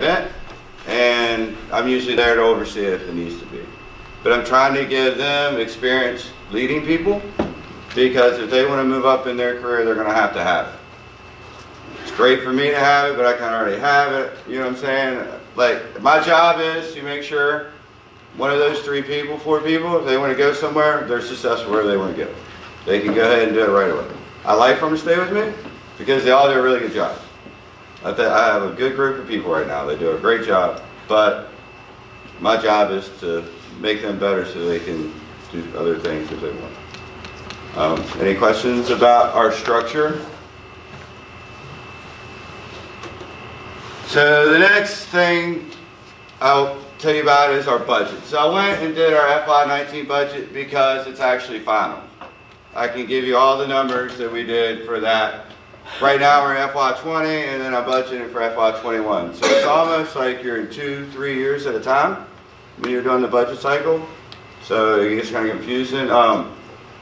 event, and I'm usually there to oversee it if it needs to be. But I'm trying to give them experience leading people, because if they want to move up in their career, they're going to have it. It's great for me to have it, but I kind of already have it. You know what I'm saying? Like, my job is to make sure one of those 3 people, 4 people, if they want to go somewhere, they're successful wherever they want to go. They can go ahead and do it right away. I like for them to stay with me because they all do a really good job. I have a good group of people right now. They do a great job, but my job is to make them better so they can do other things if they want. Any questions about our structure? So the next thing I'll tell you about is our budget. So I went and did our FY19 budget because it's actually final. I can give you all the numbers that we did for that. Right now we're in FY20 and then I'm budgeting for FY21. So it's almost like you're in 2-3 years at a time when you're doing the budget cycle. So it gets kind of confusing.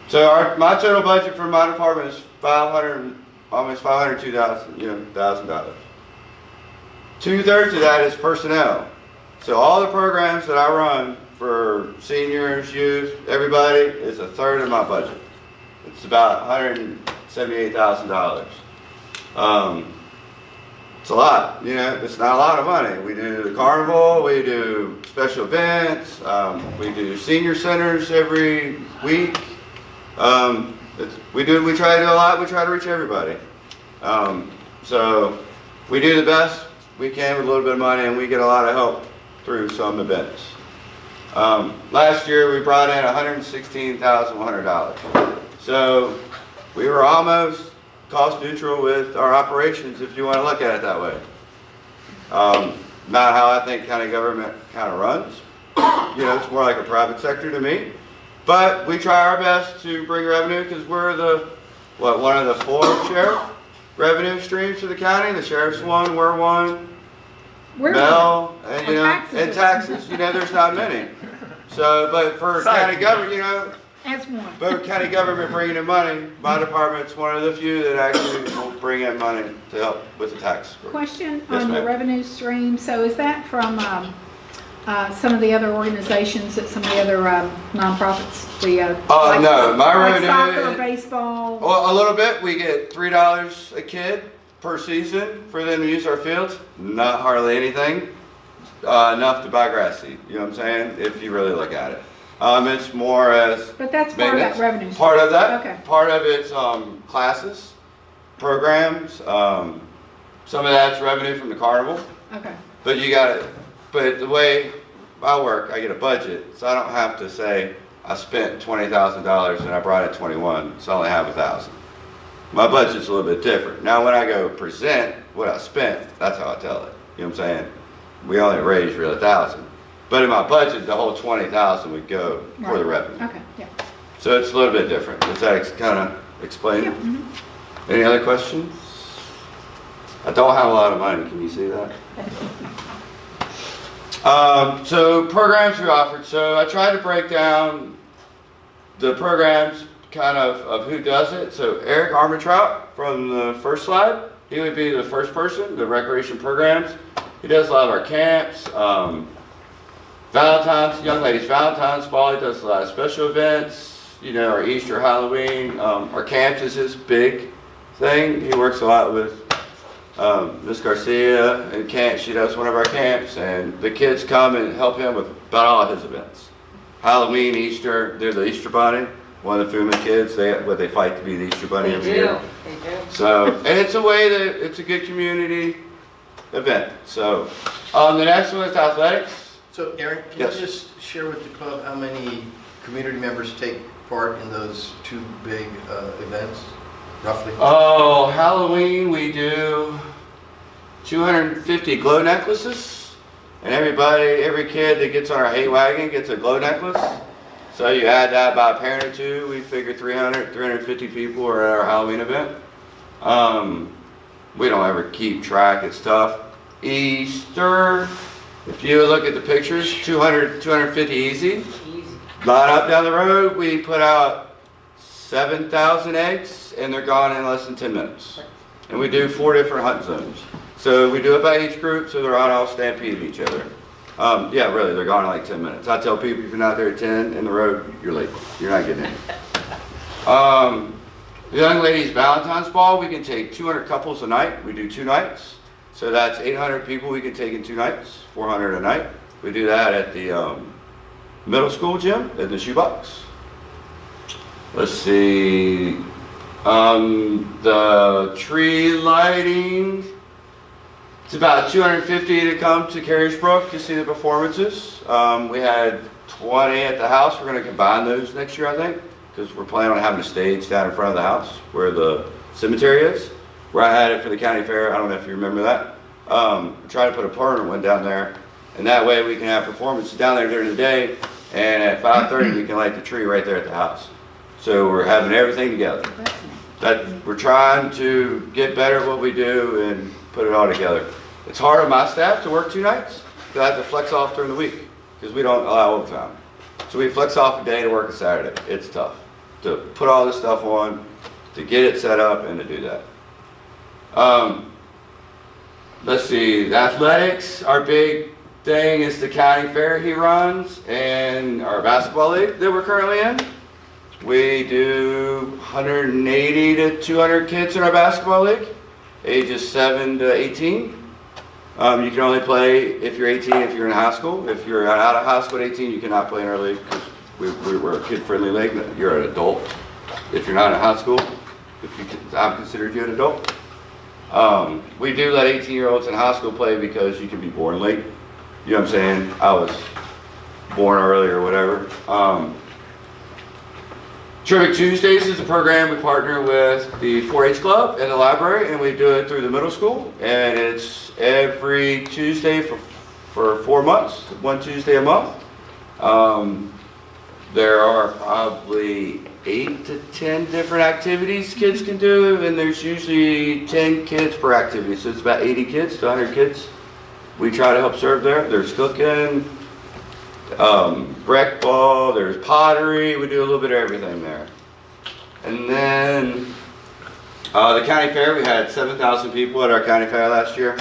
So my total budget for my department is almost $502,000. 2/3 of that is personnel. So all the programs that I run for seniors, youth, everybody is 1/3 of my budget. It's about $178,000. It's a lot, you know, it's not a lot of money. We do the carnival, we do special events, we do senior centers every week. We try to do a lot, we try to reach everybody. So we do the best we can with a little bit of money, and we get a lot of help through some events. Last year we brought in $116,100. So we were almost cost neutral with our operations, if you want to look at it that way. Not how I think county government kind of runs. You know, it's more like a private sector to me. But we try our best to bring revenue because we're one of the 4 sheriff revenue streams for the county. The sheriff's one, we're one. Mel, and you know, and taxes. You know, there's not many. So, but for county government, you know, but county government bringing in money, my department's one of the few that actually will bring in money to help with the tax. Question on the revenue stream. So is that from some of the other organizations, that some of the other nonprofits? No, my revenue. Soccer, baseball. Well, a little bit. We get $3 a kid per season for them to use our fields. Not hardly anything. Enough to buy grass seed. You know what I'm saying? If you really look at it. It's more as. But that's part of that revenue stream. Part of that. Okay. Part of it's classes, programs. Some of that's revenue from the carnival. Okay. But you got it. But the way I work, I get a budget, so I don't have to say I spent $20,000 and I brought in 21, so I only have 1,000. My budget's a little bit different. Now when I go present what I spent, that's how I tell it. You know what I'm saying? We only raised really 1,000. But in my budget, the whole 20,000 would go for the revenue. Okay, yeah. So it's a little bit different. Does that kind of explain? Yeah. Mm-hmm. Any other questions? I don't have a lot of money, can you see that? So programs we offered. So I tried to break down the programs kind of who does it. So Eric Armitrout from the first slide, he would be the first person, the recreation programs. He does a lot of our camps, Valentine's, young ladies Valentine's Ball. He does a lot of special events, you know, our Easter, Halloween. Our camps is his big thing. He works a lot with Miss Garcia and camp. She does one of our camps, and the kids come and help him with about all of his events. Halloween, Easter, they're the Easter Bunny. One of the Fluvanna kids, they fight to be the Easter Bunny every year. They do. So, and it's a way that it's a good community event. So, the next one is athletics. So, Aaron, can you just share with the club how many community members take part in those 2 big events, roughly? Oh, Halloween we do 250 glow necklaces, and every kid that gets on our hay wagon gets a glow necklace. So you add that by a parent or 2, we figure 350 people are at our Halloween event. We don't ever keep track, it's tough. Easter, if you look at the pictures, 250 easy. Line up down the road, we put out 7,000 eggs, and they're gone in less than 10 minutes. And we do 4 different hunt zones. So we do it by age group, so they're not all stampeding each other. Yeah, really, they're gone in like 10 minutes. I tell people if you're not there at 10 in the road, you're late. You're not getting in. The young ladies' Valentine's Ball, we can take 200 couples a night. We do 2 nights. So that's 800 people we can take in 2 nights, 400 a night. We do that at the middle school gym in the shoebox. Let's see. The tree lighting, it's about 250 to come to Carriesbrook to see the performances. We had 20 at the house. We're going to combine those next year, I think, because we're planning on having a stage down in front of the house where the cemetery is, where I had it for the county fair. I don't know if you remember that. Try to put a permanent one down there, and that way we can have performances down there during the day, and at 5:30 we can light the tree right there at the house. So we're having everything together. That we're trying to get better at what we do and put it all together. It's hard on my staff to work 2 nights because I have to flex off during the week because we don't allow overtime. So we flex off a day to work a Saturday. It's tough to put all this stuff on, to get it set up, and to do that. Let's see, the athletics, our big thing is the county fair he runs and our basketball league that we're currently in. We do 180 to 200 kids in our basketball league, ages 7 to 18. You can only play if you're 18 if you're in high school. If you're out of high school at 18, you cannot play in our league because we're a kid-friendly league. You're an adult. If you're not in high school, I'm considered you an adult. We do let 18-year-olds in high school play because you can be born late. You know what I'm saying? I was born early or whatever. Terrific Tuesdays is a program we partner with the 4-H Club and the library, and we do it through the middle school, and it's every Tuesday for 4 months, 1 Tuesday a month. There are probably 8 to 10 different activities kids can do, and there's usually 10 kids per activity, so it's about 80 kids to 100 kids. We try to help serve there. There's cooking, rec ball, there's pottery, we do a little bit of everything there. And then the county fair, we had 7,000 people at our county fair last year.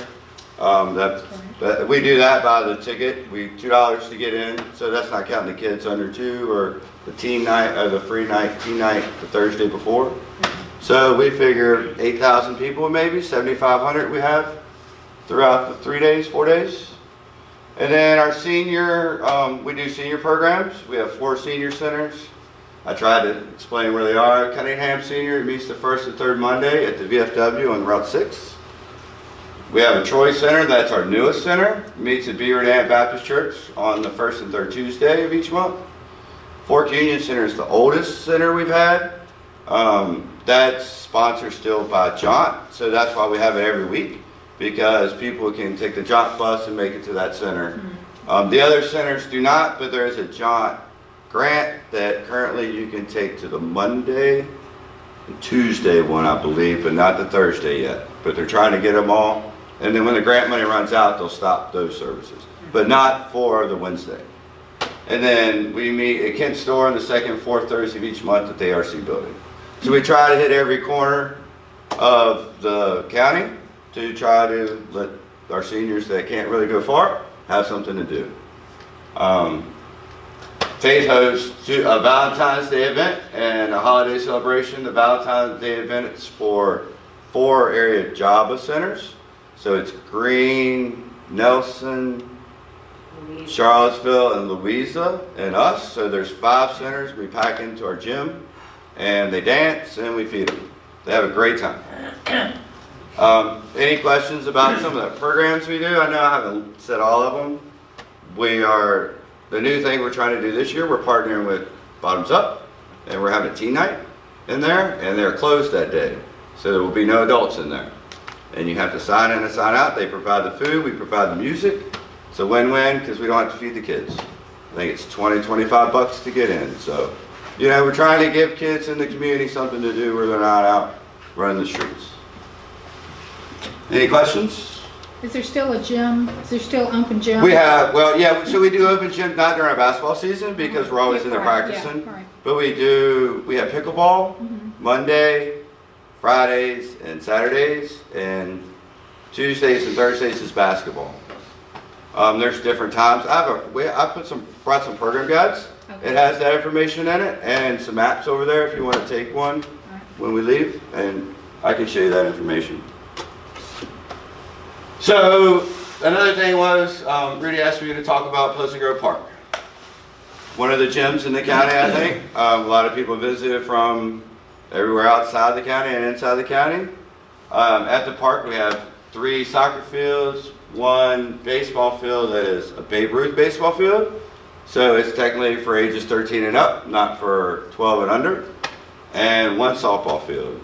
We do that by the ticket. We $2 to get in, so that's not counting the kids under 2 or the teen night or the free night, teen night the Thursday before. So we figure 8,000 people maybe, 7,500 we have throughout the 3 days, 4 days. And then our senior, we do senior programs. We have 4 senior centers. I tried to explain where they are. Cunningham Senior meets the 1st and 3rd Monday at the VFW on Route 6. We have a Troy Center, that's our newest center. Meets at Beaver Dam Baptist Church on the 1st and 3rd Tuesday of each month. Fork Union Center is the oldest center we've had. That's sponsored still by Jaunt, so that's why we have it every week, because people can take the Jaunt bus and make it to that center. The other centers do not, but there is a Jaunt grant that currently you can take to the Monday and Tuesday one, I believe, but not the Thursday yet. But they're trying to get them all. And then when the grant money runs out, they'll stop those services, but not for the Wednesday. And then we meet at Kent Store on the 2nd and 4th Thursday of each month at the ARC building. So we try to hit every corner of the county to try to let our seniors that can't really go far have something to do. Faith hosts a Valentine's Day event and a holiday celebration. The Valentine's Day event is for 4 area JABA centers. So it's Greene, Nelson, Charlottesville, and Louisa, and us. So there's 5 centers we pack into our gym, and they dance and we feed them. They have a great time. Any questions about some of the programs we do? I know I haven't said all of them. The new thing we're trying to do this year, we're partnering with Bottoms Up, and we're having a teen night in there, and they're closed that day. So there will be no adults in there. And you have to sign in and sign out. They provide the food, we provide the music. It's a win-win because we don't have to feed the kids. I think it's 20, 25 bucks to get in. So, you know, we're trying to give kids in the community something to do where they're not out running the streets. Any questions? Is there still a gym? Is there still open gym? We have, well, yeah, so we do open gym, not during our basketball season because we're always in there practicing. Yeah, right. But we have pickleball Monday, Fridays, and Saturdays, and Tuesdays and Thursdays is basketball. There's different times. Brought some program guides. Okay. It has that information in it and some apps over there if you want to take one when we leave, and I can show you that information. So another thing was, Rudy asked me to talk about Pleasant Grove Park. One of the gyms in the county, I think. A lot of people visited from everywhere outside the county and inside the county. At the park we have 3 soccer fields, 1 baseball field that is a Babe Ruth baseball field. So it's technically for ages 13 and up, not for 12 and under. And 1 softball field.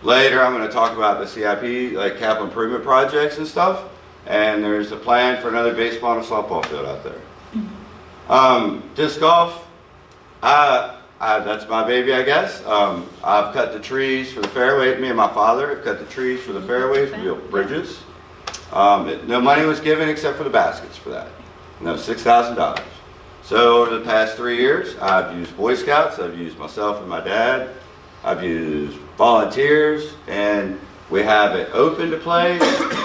Later I'm going to talk about the CIP, like capital improvement projects and stuff. And there's a plan for another baseball and a softball field out there. Disc golf, that's my baby, I guess. I've cut the trees for the fairway. Me and my father have cut the trees for the fairways. We built bridges. No money was given except for the baskets for that. No, $6,000. So over the past 3 years, I've used Boy Scouts, I've used myself and my dad, I've used volunteers, and we have it open to play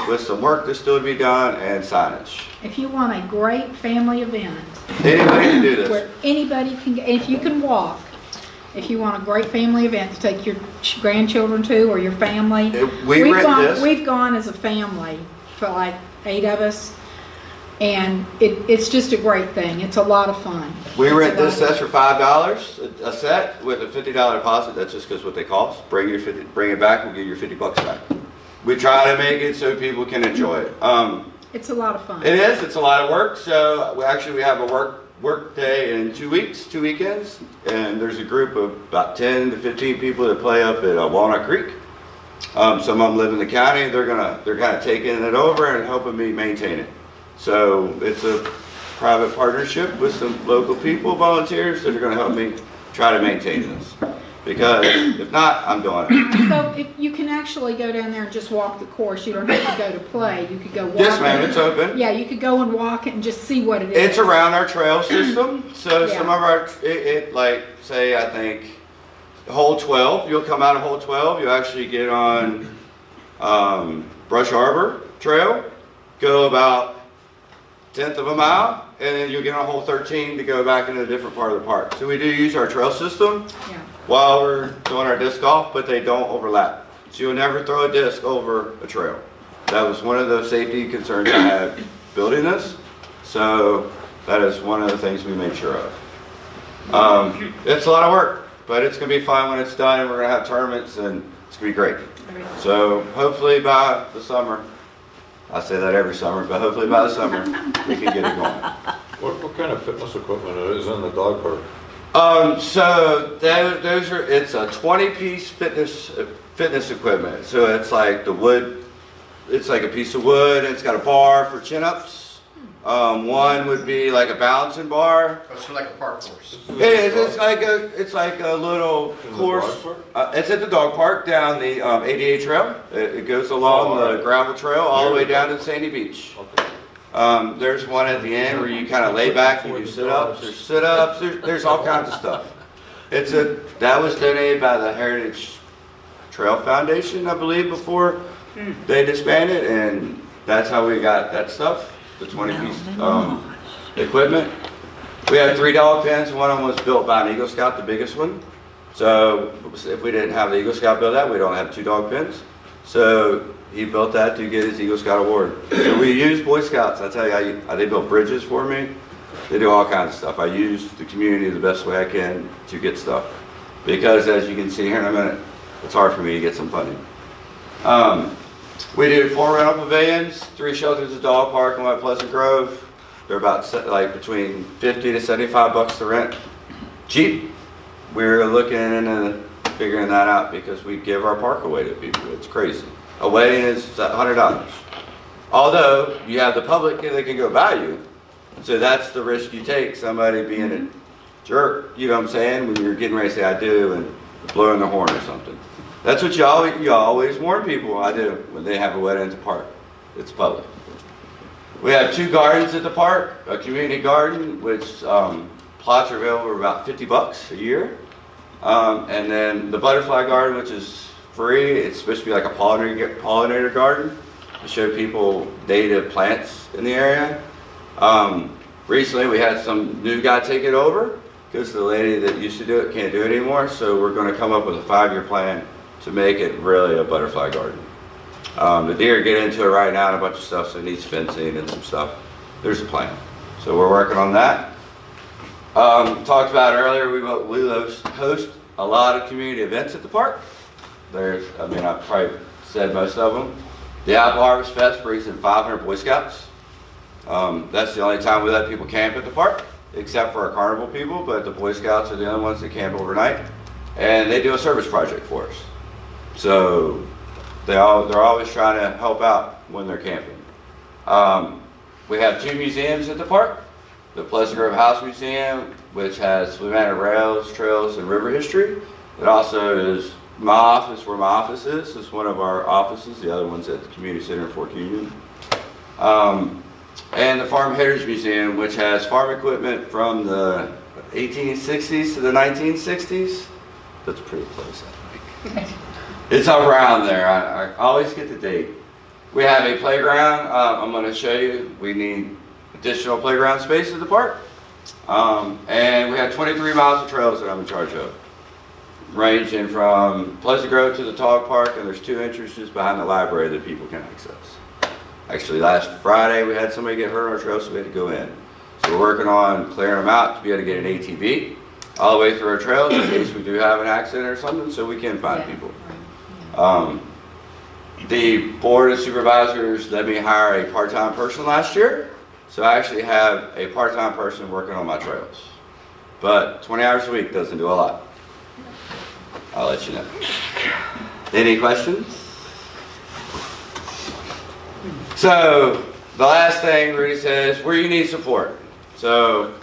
with some work that's still to be done and signage. If you want a great family event, Anybody can do this. where anybody can, if you can walk, if you want a great family event to take your grandchildren to or your family. We've gone as a family for like 8 of us, and it's just a great thing. It's a lot of fun. We rent this set for $5 a set with a $50 deposit. That's just because what they cost. Bring it back, we'll give you your $50 back. We try to make it so people can enjoy it. It's a lot of fun. It is. It's a lot of work. So we have a work day in 2 weeks, 2 weekends, and there's a group of about 10 to 15 people that play up at Walnut Creek. Some of them live in the county. They're kind of taking it over and helping me maintain it. So it's a private partnership with some local people, volunteers, that are going to help me try to maintain this. Because if not, I'm doing it. So if you can actually go down there and just walk the course. You don't have to go to play. You could go walk. Yes, ma'am, it's open. Yeah, you could go and walk it and just see what it is. It's around our trail system. So Yeah. some of our, like, say, I think, hole 12, you'll come out of hole 12, you'll actually get on Brush Arbor Trail, go about 1/10 of a mile, and then you'll get on hole 13 to go back into a different part of the park. So we do use our trail system Yeah. while we're doing our disc golf, but they don't overlap. So you'll never throw a disc over a trail. That was one of the safety concerns I had building this. So that is one of the things we made sure of. It's a lot of work, but it's going to be fun when it's done. We're going to have tournaments, and it's going to be great. So hopefully by the summer, I say that every summer, but hopefully by the summer, we can get it going. What kind of fitness equipment is in the dog park? So it's a 20-piece fitness equipment. So it's like the wood, it's like a piece of wood, and it's got a bar for chin-ups. One would be like a balancing bar. Oh, so like a park course. It is. It's like a little course. It's at the dog park down the 88 trail. It goes along the gravel trail all the way down to Sandy Beach. Okay. There's one at the end where you kind of lay back and do sit-ups. There's sit-ups. There's all kinds of stuff. That was donated by the Heritage Trail Foundation, I believe, before they disbanded, and that's how we got that stuff. The 20-piece equipment. We had 3 dog pens. One of them was built by an Eagle Scout, the biggest one. So if we didn't have the Eagle Scout build that, we'd only have 2 dog pens. So he built that to get his Eagle Scout award. So we use Boy Scouts. I tell you, they built bridges for me. They do all kinds of stuff. I use the community the best way I can to get stuff. Because as you can see here in a minute, it's hard for me to get some funding. We do 4 rental pavilions, 3 shelters at dog park in Pleasant Grove. They're about like between $50 to $75 to rent. Cheap. We're looking into figuring that out because we give our park away to people. It's crazy. A wedding is $100. Although you have the public that can go buy you. So that's the risk you take, somebody being a jerk, you know what I'm saying, when you're getting ready to say I do and blowing the horn or something. That's what you always warn people I do when they have a wedding at the park. It's public. We have 2 gardens at the park, a community garden, which plots are available for about $50 a year. And then the butterfly garden, which is free. It's supposed to be like a pollinator garden to show people native plants in the area. Recently we had some new guy take it over because the lady that used to do it can't do it anymore. So we're going to come up with a 5-year plan to make it really a butterfly garden. The deer get into it right now and a bunch of stuff, so it needs fencing and some stuff. There's a plan. So we're working on that. Talked about earlier, we host a lot of community events at the park. I've probably said most of them. The Apple Harvest Fest brings in 500 Boy Scouts. That's the only time we let people camp at the park, except for our carnival people, but the Boy Scouts are the only ones that camp overnight. And they do a service project for us. So they're always trying to help out when they're camping. We have 2 museums at the park. The Pleasant Grove House Museum, which has Fluvanna rails, trails, and river history. It also is my office, where my office is. It's one of our offices. The other one's at the Community Center in Fort Union. And the Farm Heritage Museum, which has farm equipment from the 1860s to the 1960s. That's pretty close, I think. It's around there. I always get the date. We have a playground. I'm going to show you. We need additional playground space at the park. And we have 23 miles of trails that I'm in charge of, ranging from Pleasant Grove to the Dog Park, and there's 2 entrances behind the library that people can access. Actually, last Friday we had somebody get hurt on our trail, so we had to go in. So we're working on clearing them out to be able to get an ATV all the way through our trails in case we do have an accident or something, so we can find people. The Board of Supervisors let me hire a part-time person last year, so I actually have a part-time person working on my trails. But 20 hours a week doesn't do a lot. I'll let you know. Any questions? So, the last thing Rudy says, where you need support. So,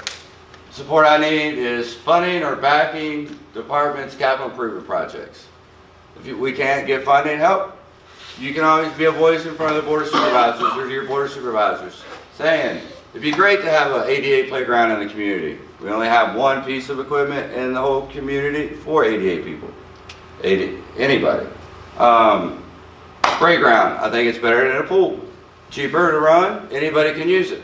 support I need is funding or backing department's capital improvement projects. If we can't get funding help, you can always be a voice in front of the Board of Supervisors or your Board of Supervisors saying, it'd be great to have an ADA playground in the community. We only have 1 piece of equipment in the whole community for 88 people. Anybody. Spray ground, I think it's better than a pool. Cheaper to run, anybody can use it.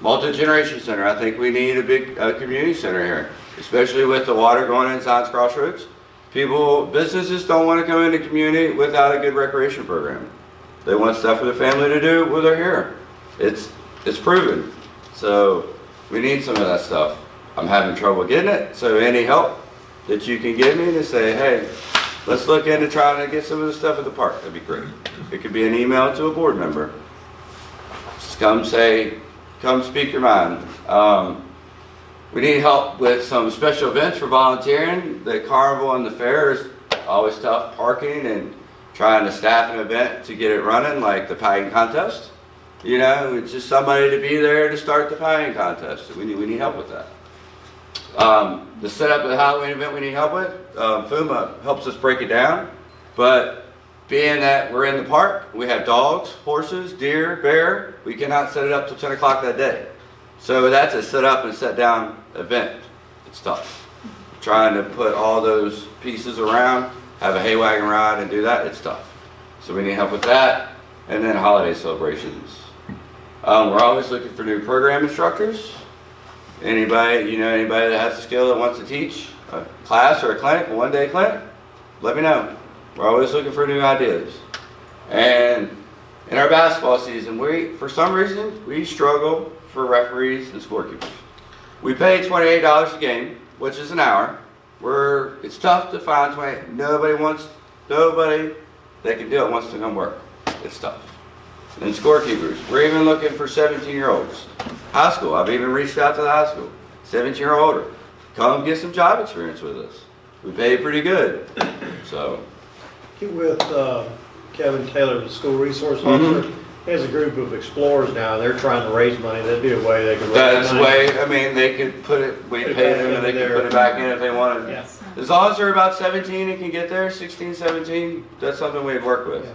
Multi-generation center, I think we need a big community center here, especially with the water going in Science Crossroads. Businesses don't want to come into community without a good recreation program. They want stuff for their family to do when they're here. It's proven. So we need some of that stuff. I'm having trouble getting it, so any help that you can give me to say, hey, let's look into trying to get some of the stuff at the park. That'd be great. It could be an email to a board member. Just come speak your mind. We need help with some special events for volunteering. The carnival and the fair is always tough, parking and trying to staff an event to get it running, like the pieing contest. You know, it's just somebody to be there to start the pieing contest. We need help with that. The setup of the Halloween event we need help with. FUMA helps us break it down, but being that we're in the park, we have dogs, horses, deer, bear, we cannot set it up till 10 o'clock that day. So that's a set up and set down event. It's tough. Trying to put all those pieces around, have a hay wagon ride and do that, it's tough. So we need help with that. And then holiday celebrations. We're always looking for new program instructors. Anybody that has a skill that wants to teach a class or a clinic, a 1-day clinic, let me know. We're always looking for new ideas. And in our basketball season, for some reason, we struggle for referees and scorekeepers. We pay $28 a game, which is an hour. It's tough to find nobody that can do it wants to come work. It's tough. And scorekeepers, we're even looking for 17-year-olds. High school, I've even reached out to the high school. 17 or older. Come get some job experience with us. We pay pretty good. So. With Kevin Taylor, the school resource officer, he has a group of explorers now. They're trying to raise money. That'd be a way they could raise That's money. Way, I mean, they could put it, we pay them and they can put it back in if they wanted. Yeah. As long as they're about 17 and can get there, 16, 17, that's something we'd work with.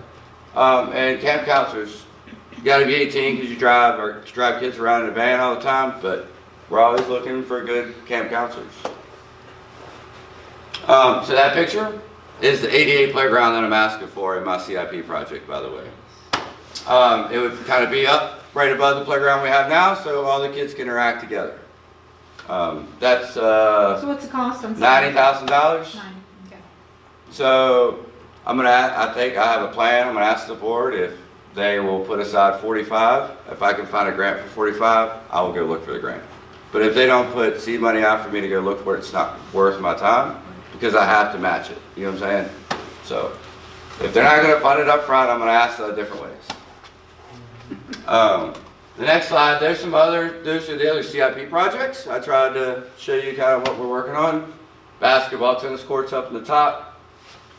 Yeah. And camp counselors, you gotta be 18 because you drive kids around in a van all the time, but we're always looking for good camp counselors. So that picture, is the ADA playground that I'm asking for in my CIP project, by the way. It would kind of be up right above the playground we have now, so all the kids can interact together. That's So what's the cost on $90,000. 90, okay. So I think I have a plan. I'm gonna ask the board if they will put aside 45. If I can find a grant for 45, I will go look for the grant. But if they don't put seed money out for me to go look for it, it's not worth my time because I have to match it. You know what I'm saying? So if they're not gonna fund it up front, I'm gonna ask different ways. The next slide, those are the other CIP projects. I tried to show you kind of what we're working on. Basketball, tennis courts up in the top.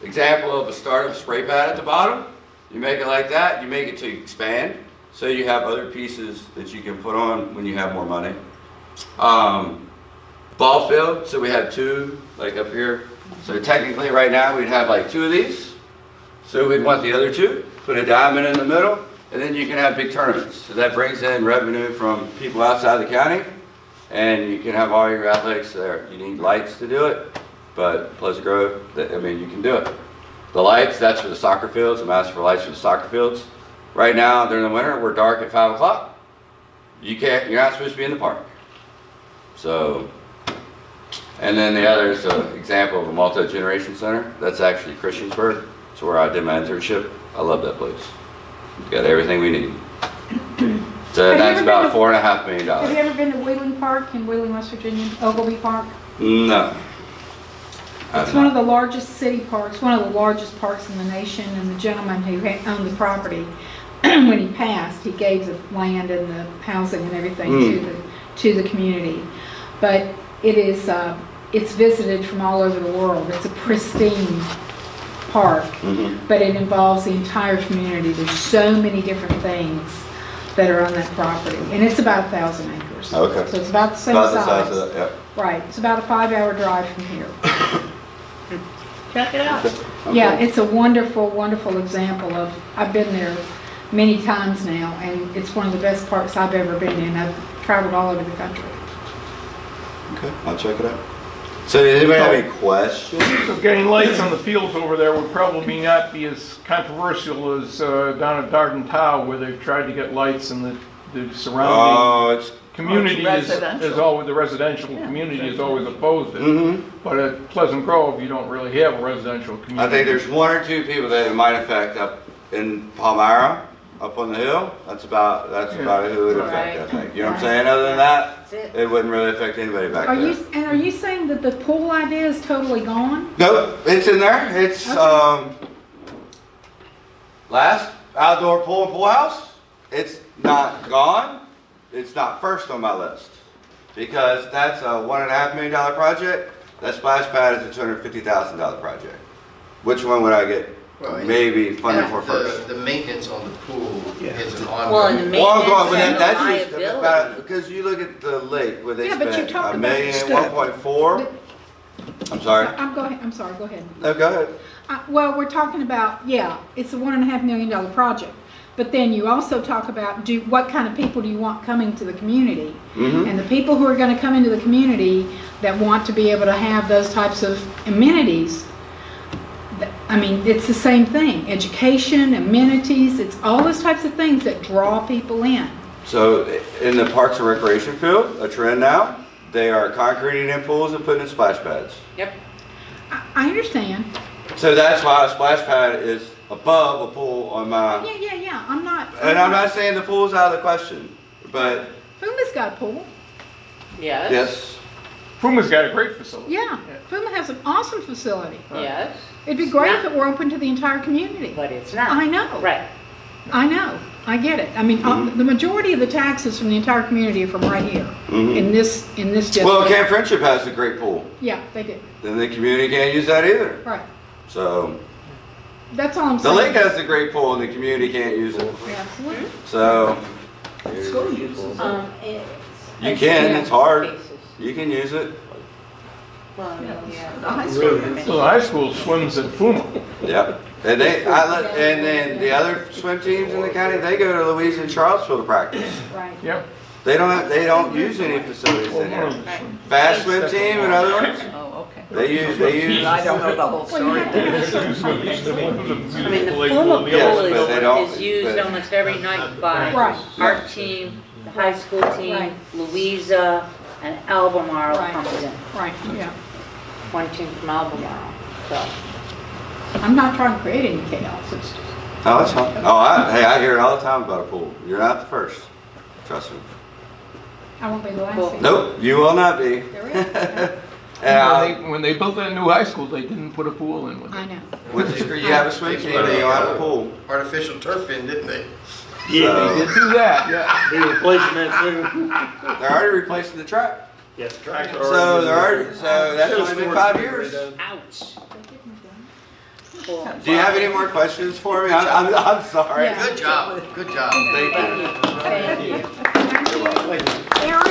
Example of a startup spray pad at the bottom. You make it like that, you make it to expand, so you have other pieces that you can put on when you have more money. Ball field, so we have 2, like up here. So technically right now we'd have like 2 of these. So we'd want the other 2, put a diamond in the middle, and then you can have big tournaments. So that brings in revenue from people outside the county, and you can have all your athletics there. You need lights to do it, but Pleasant Grove, I mean, you can do it. The lights, that's for the soccer fields. I'm asking for lights for the soccer fields. Right now, during the winter, we're dark at 5 o'clock. You're not supposed to be in the park. So, and then the other is an example of a multi-generation center. That's actually Christiansburg. It's where I did my internship. I love that place. It's got everything we need. So that's about $4.5 million. Have you ever been to Wheeling Park in Wheeling, West Virginia? Ogilvy Park? No. It's one of the largest city parks, one of the largest parks in the nation, and the gentleman who owned the property, when he passed, he gave the land and the housing and everything to the community. But it is, it's visited from all over the world. It's a pristine park, but it involves the entire community. There's so many different things that are on that property, and it's about 1,000 acres. Okay. So it's about the same About size. the size of that, yep. Right. It's about a 5-hour drive from here. Check it out. Okay. Yeah, it's a wonderful, wonderful example of, I've been there many times now, and it's one of the best parks I've ever been in. I've traveled all over the country. Okay, I'll check it out. So does anybody have any questions? So getting lights on the fields over there would probably not be as controversial as down at Darden Tow, where they've tried to get lights and the surrounding community is always, the residential community is always opposed it. But at Pleasant Grove, you don't really have a residential community. I think there's 1 or 2 people that it might affect up in Palmyra, up on the hill. That's about who it would affect, I think. You know what I'm saying? Other than that, it wouldn't really affect anybody back there. Are you saying that the pool idea is totally gone? Nope, it's in there. It's last outdoor pool and pool house. It's not gone. It's not first on my list because that's a $1.5 million project. That splash pad is a $250,000 project. Which one would I get maybe funded for first? The maintenance on the pool is an Well, ongoing. and the maintenance and the That's just liability. because you look at the lake where they Yeah, but you spent talked $1 about million, stuff. 1.4. I'm sorry. I'm sorry, go ahead. No, go ahead. Well, we're talking about, it's a $1.5 million project. But then you also talk about what kind of people do you want coming to the community? And the people who are going to come into the community that want to be able to have those types of amenities, I mean, it's the same thing. Education, amenities, it's all those types of things that draw people in. So in the Parks and Recreation field, a trend now, they are concreting in pools and putting in splash pads. Yep. I understand. So that's why a splash pad is above a pool on my... Yeah, I'm not... And I'm not saying the pool's out of the question, but... Fuma's got a pool. Yes. Yes. Fuma's got a great facility. Yeah, Fuma has an awesome facility. Yes. It'd be great if it were open to the entire community. But it's not. I know. Right. I know. I get it. I mean, the majority of the taxes from the entire community are from right here in this district. Well, Camp Friendship has a great pool. Yeah, they do. Then the community can't use that either. Right. So... That's all I'm The saying. lake has a great pool and the community can't use it. Absolutely. So... School uses You can, it's hard. You can use it. Well, yeah. The high school. So the high school swims at Fuma. Yep. And and then the other swim teams in the county, they go to Louise and Charlottesville to practice. Right. Yep. They don't use any facilities in here. Right. Fast swim team and other ones, Oh, okay. They use. I don't know the whole story. It was a I mean, the beautiful lake form of pool. Yes, pool but they don't- is used but- almost every night by Right. our team, the high school Right. team, Louisa, and Albemarle Right. comes in. Right, yeah. One team from Albemarle, so. I'm not trying to create any chaos, it's just, Oh, that's fine. Hey, I hear it all the time about a pool. You're not the first. Trust me. I won't be the last. Cool. thing. Nope, you will not be. There is. When they built that new high school, they didn't put a pool in with I it. know. With the, you have a swing team, and you don't have a pool. Artificial turf in, didn't they? Yeah, They did do that, yeah. be replacing that soon. They're already replacing the track. Yes, tracks are So they're already, so that's only been 5 years. Ouch. Cool. Do you have any more questions for me? I'm sorry. Yeah. Good job, good job. Thank you. Thank you. You're welcome. Aaron,